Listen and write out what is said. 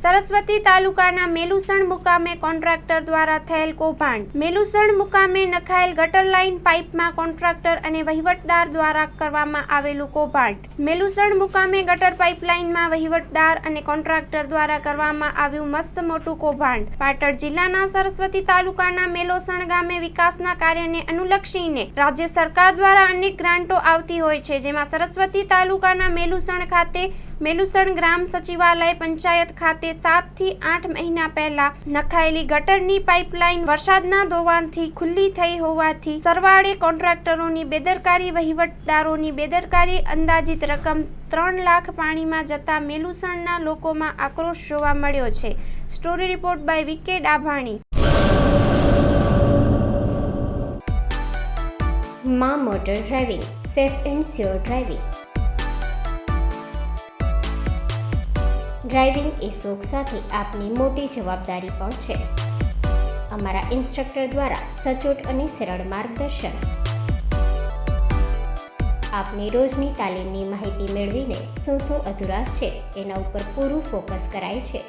સરસ્વતી તાલુકાના મેલુસણ મુકામે કોન્ટ્રાક્ટર દ્વારા થયેલ કૌભાંડ। મેલુસણ મુકામે નખાયેલ ગટર લાઇન પાઇપમાં કોન્ટ્રાક્ટર અને વહીવટદાર દ્વારા કરવામાં આવેલું કૌભાંડ। મેલુસણ મુકામે ગટર પાઇપલાઇનમાં વહીવટદાર અને કોન્ટ્રાક્ટર દ્વારા કરવામાં આવ્યું મસ્ત મોટું કૌભાંડ। પાટણ જિલ્લાના સરસ્વતી તાલુકાના મેલુસણ ગામે વિકાસના કાર્યને અનુલક્ષીને રાજ્ય સરકાર દ્વારા અનેક ગ્રાન્ટો આવતી હોય છે, જેમાં સરસ્વતી તાલુકાના મેલુસણ ખાતે મેલુસણ ગ્રામ સચિવાલય પંચાયત ખાતે 7 થી 8 મહિના પહેલા નખાયેલી ગટરની પાઇપલાઇન વરસાદના ધોવાણથી ખુલ્લી થઈ હોવાથી સરવાળે કોન્ટ્રાક્ટરોની બેદરકારી, વહીવટદારોની બેદરકારી અંદાજિત રકમ 3 લાખ પાણીમાં જતા મેલુસણના લોકોમાં આક્રોશ જોવા મળ્યો છે। Story report by V K Dabhani. માં motor driving, safe and sure driving. Driving એ શોખ સાથે આપની મોટી જવાબદારી પણ છે। અમારા ઇન્સ્ટ્રક્ટર દ્વારા સચોટ અને સરળ માર્ગદર્શન આપની રોજની તાલીમની માહિતી મેળવીને શું અધુરાશ છે એના ઉપર પૂરું ફોકસ કરાય છે।